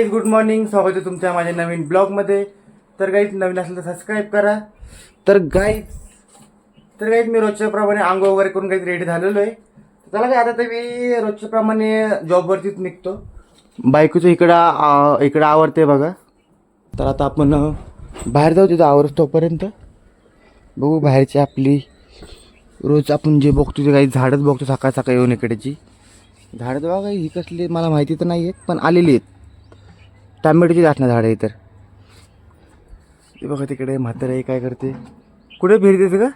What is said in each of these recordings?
Good morning, स्वागत आहे तुमच्या माझ्या नवीन ब्लॉगमध्ये. तर गाईज नवीन असलं तर सबस्क्राईब करा. तर गाईज मी रोजच्या प्रमाणे आंघोळ वगैरे करून काही रेडी झालेलो आहे. चला काय आता तर मी रोजच्या प्रमाणे जॉबवरतीच निघतो. बायकोचं इकडं आवरते बघा. तर आता आपण बाहेर जाऊ, तिथं आवरतो तोपर्यंत बघू बाहेरची आपली रोज आपण जे बघतो ते काही झाडच बघतो सकाळ सकाळी येऊन. इकडेची झाडं तर बघा ही कसली मला माहिती तर नाही आहेत, पण आलेली आहेत. टॅमॅटोची असणार झाडं आहे. तर ते बघा तिकडे म्हातारे काय करते, कुठे फिरते का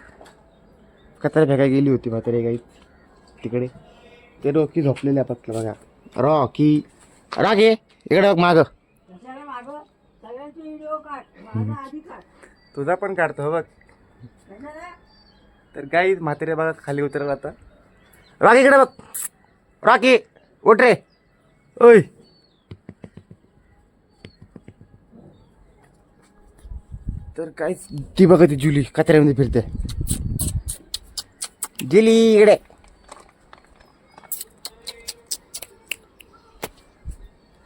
कचरा फेकाय गेली होती म्हातारे काही तिकडे. ते रॉकी झोपलेले आपलं बघा. रॉकी इकडे बघ मागं. तुझा पण काढतो बघ. तर गाईज म्हातारे बघा खाली उतरला आता. रॉकी इकडे बघ. रॉकी उठ रे. ओय तर काहीच ती बघा ती जुली कचऱ्यामध्ये फिरते. जुली इकडे.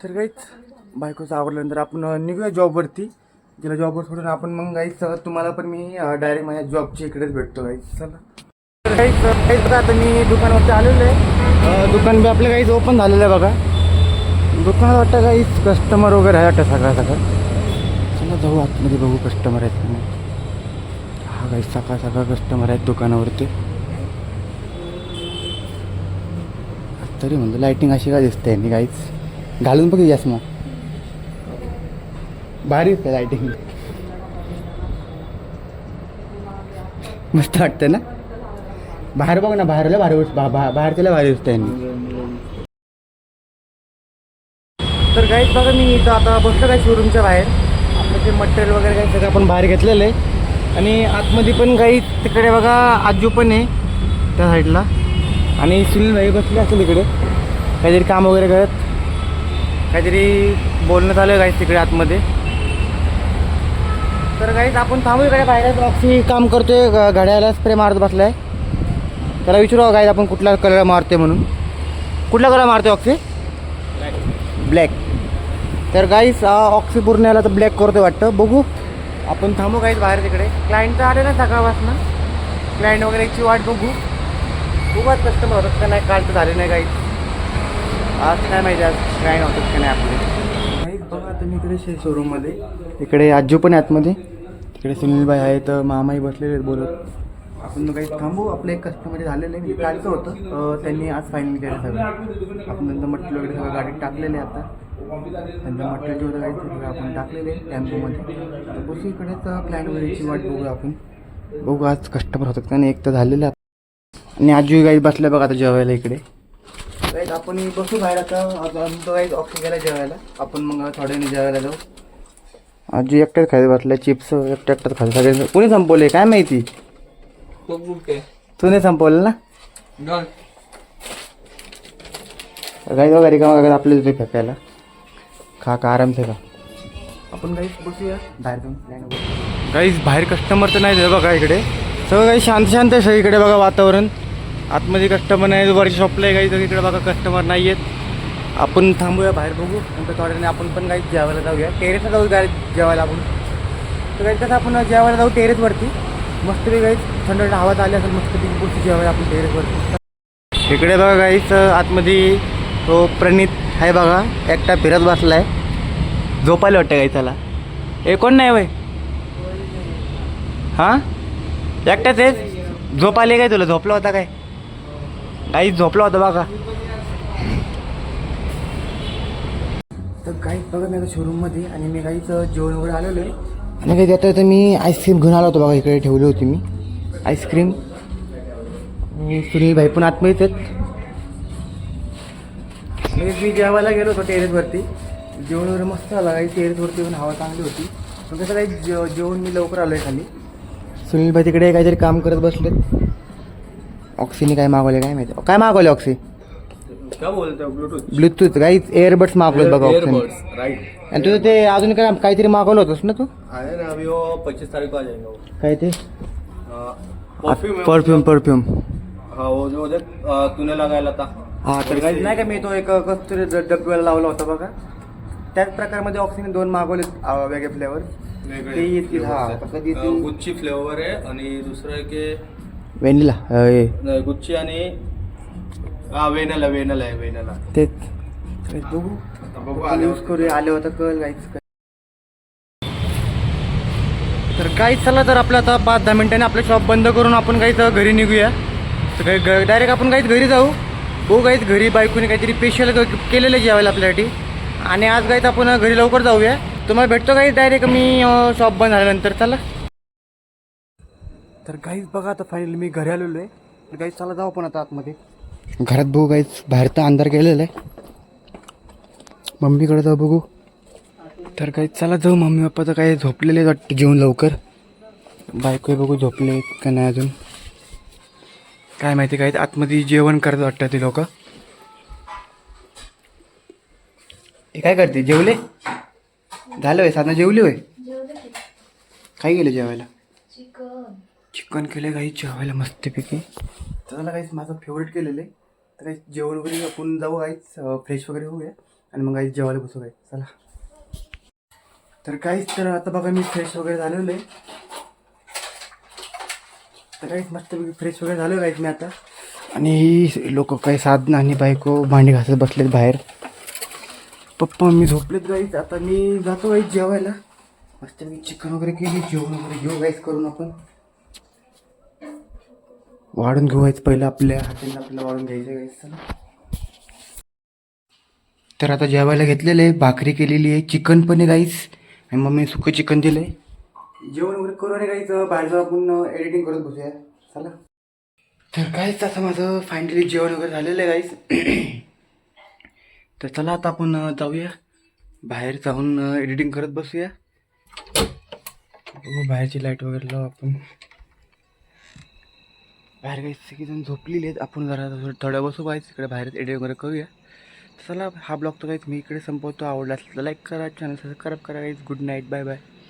तर काहीच बायकोचं आवडल्यानंतर आपण निघूया जॉबवरती. तिला जॉबवर सोडून आपण मग गाईच तुम्हाला पण मी डायरेक्ट माझ्या जॉबच्या इकडेच भेटतो गाईच. चला तर काहीच बघा आता मी दुकानावरती आलेलो आहे. दुकान बी आपलं काहीच ओपन झालेलं आहे बघा. दुकानात वाटतं काहीच कस्टमर वगैरे आहे वाटतं सकाळ सकाळ. चला जाऊ आतमध्ये बघू कस्टमर आहेत का नाही. हा काही सकाळ सकाळ कस्टमर आहेत दुकानावरती. तरी म्हणतो लाईटिंग अशी का दिसते यांनी काहीच घालून बघ जास्त मग भारी दिसते लाईटिंग. मस्त वाटतं ना. बाहेर बघ ना, बाहेरला भारी बाहेरच्याला भारी दिसतं यांनी. तर काहीच बघा मी इथं आता बसलो काय शोरूमच्या बाहेर. आपलं ते मटेरियल वगैरे काही सगळं आपण बाहेर घेतलेलं आहे. आणि आतमध्ये पण काही तिकडे बघा आजू पण आहे त्या साईडला. आणि सुनील भाई बसले असेल इकडे काहीतरी काम वगैरे करत. काहीतरी बोलणं चालू आहे काहीच तिकडे आतमध्ये. तर काहीच आपण थांबू इकडे बाहेर. ऑक्सी काम करतोय, घड्याला स्प्रे मारत बसलाय. त्याला विचारू काय आपण कुठला कलर मारते म्हणून. कुठला कलर मारते ऑक्सी? ब्लॅक. तर गाईस ऑक्सी पूर्ण याला तर ब्लॅक करतोय वाटतं. बघू आपण थांबू काहीच बाहेर तिकडे. क्लायंट तर आले ना सकाळपासून. क्लायंट वगैरे याची वाट बघू. खूपच कस्टमर होतात का नाही, काल तर झाले नाही काहीच. आज काय माहिती आज क्लायंट होतात का नाही आपले. काहीच बघा तुम्ही इकडे शोरूममध्ये. इकडे आजू पण आहे आतमध्ये. तिकडे सुनीलबाई आहेत, मामाही बसलेले आहेत बोलत. आपण काही थांबू. आपलं एक कस्टमर झालेलं आहे, कालचं होतं. त्यांनी आज फायनल केलं सगळं. आपण त्यांचं मटेरियल वगैरे सगळं गाडीत टाकलेले आहे. आता त्यांचं मटेरियल वगैरे काही सगळं आपण टाकलेले आहे टॅम्पोमध्ये. तर बसू इकडेच क्लायंट वगैरेची वाट बघू आपण. बघू आज कस्टमर होतात का नाही. एक तर झालेलं आहे. आणि आजू गाई बसल्या बघा आता जेवायला इकडे. काही आपण बसू बाहेर आता. आमचं काही ऑक्सिजन गेला जेवायला. आपण मग थोड्याने जेवायला जाऊ. आजू एकट्याच खायला बसल्या. चिप्स एकट्यात खायला सगळे. कोणी संपवले काय माहिती. तू नाही संपवलं ना. काही वगैरे का वगैरे आपल्या तिथे फेकायला. खा आराम से का. आपण काही बसूया बाहेर जाऊन. काहीच बाहेर कस्टमर तर नाही बघा इकडे. सगळं काही शांत आहे सगळीकडे बघा वातावरण. आतमध्ये कस्टमर नाही. वरच्या शॉपला काही इकडे बघा कस्टमर नाही आहेत. आपण थांबूया बाहेर बघू. नंतर थोड्याने आपण पण काही जेवायला जाऊया. टेरेसला जाऊ जेवायला आपण. तर काही कसं आपण जेवायला जाऊ टेरेसवरती. मस्तपैकी काही थंड हवा आली असेल मस्तपैकी गोष्टी जेवायला आपण टेरेसवरती. इकडे बघा काहीच आतमध्ये तो प्रणित आहे बघा. एकटा फिरत बसला आहे. झोपायला वाटतं काही त्याला. हे कोण नाही वय. हां एकटाच आहे. झोप आली काय तुला. झोपला होता काय. काही झोपला होता बघा. तर काहीच बघा मी आता शोरूममध्ये. आणि मी काहीच जेवण वगैरे आलेलो आहे. आणि काही त्यात तर मी आईस्क्रीम घेऊन आलो होतो बघा. इकडे ठेवली होती मी आईस्क्रीम. सुनील भाई पण आतमध्ये आहेत. मी जेवायला गेलो होतो टेरेसवरती. जेवण वगैरे मस्त आला. काही टेरेसवरती पण हवा चांगली होती. पण कसं काही जेवण मी लवकर आलो आहे खाली. सुनील भाई तिकडे काहीतरी काम करत बसलेत. ऑक्सीने काय मागवले काय माहिती. काय मागवले ऑक्सी. क्या बोलते हो. ब्लूटूथ काहीच एअरबड्स मागवलेत बघा ऑक्सीने. राइट. आणि तुझं ते अजून काय काहीतरी मागवलं होतंस ना तू. आहे ना अभी वो 25 तारीख को आ जाएगा वो. काय ते परफ्यूम परफ्यूम. हाँ वो जो देख तूने लगाया था. हा तर काही नाही का मी तो एक कस्तुरी डब्याला लावला होता बघा. त्याच प्रकारमध्ये ऑक्सीने 2 मागवले वेगळे फ्लेवर. ते येतील, हा, कसं ते येतील? गुच्ची फ्लेवर आहे आणि दुसरं आहे की व्हॅनिला नाही, गुच्ची आणि वेनला आहे वेनला. तेच बघू, आता बघू यूज आल्यावर. करूया, आले होता कळ गाईच. तर काहीच चला, तर आपलं आता 5-10 मिनिटांनी आपलं शॉप बंद करून आपण काहीच घरी निघूया. तर काही डायरेक्ट आपण काहीच घरी जाऊ. हो काहीच घरी बायकोने काहीतरी स्पेशल केलेलं जेवायला आपल्यासाठी. आणि आज काहीच आपण घरी लवकर जाऊया. तुम्हाला भेटतो काही डायरेक्ट मी शॉप बंद झाल्यानंतर. चला तर काहीच बघा, आता फायनली मी घरी आलेलो आहे. तर काहीच चला जाऊ पण आता आतमध्ये. घरात बघू काहीच, बाहेर तर अंधार गेलेला आहे. मम्मीकडे जाऊ बघू. तर काही चला जाऊ. मम्मी पप्पा तर काही झोपलेले वाटते, जेवण लवकर. बायको बघू झोपले का नाही अजून, काय माहिती. काय आतमध्ये जेवण करत वाटतं ते लोक. हे काय करते, जेवले झालं होय? साधना जेवली होय? काय गेलं जेवायला? चिकन केलं काही जेवायला मस्तपैकी. त्याला काहीच माझं फेवरेट केलेलं आहे. तर काही जेवण वगैरे आपण जाऊ काहीच, फ्रेश वगैरे होऊया आणि मग काही जेवायला बसू काय. चला तर काहीच, तर आता बघा मी फ्रेश वगैरे झालेलो आहे. तर काहीच मस्तपैकी फ्रेश वगैरे झालं काहीच मी आता. आणि ही लोक काही साधना आणि बायको भांडी घासत बसलेत बाहेर. पप्पा मी झोपलेत गाईच. आता मी जातो गाईच जेवायला. मस्तपैकी चिकन वगैरे केली, जेवण वगैरे घेऊ गाईच करून आपण. वाढून घेऊ गाईच, पहिलं आपल्या हाताने आपल्याला वाढून घ्यायचं गाईच. चला तर आता जेवायला घेतलेलं आहे. भाकरी केलेली आहे, चिकन पण आहे गाईच. आणि मम्मी सुकं चिकन दिलं आहे. जेवण वगैरे करू आणि काहीच बाहेर जाऊ आपण एडिटिंग करत बसूया. चला तर काहीच आता माझं फायनली जेवण वगैरे झालेलं आहे गाईस. तर चला आता आपण जाऊया बाहेर, जाऊन एडिटिंग करत बसूया. बाहेरची लाईट वगैरे लावू आपण. बाहेर काही सगळीजण झोपलेली आहेत. आपण जरा थोडं बसू पाहिजे इकडे बाहेर, एडिटिंग वगैरे करूया. चला हा ब्लॉग तर काहीच मी इकडे संपवतो. आवडला असेल तर लाईक करा, चॅनल सबस्क्राईब करा guys. Good night, bye bye.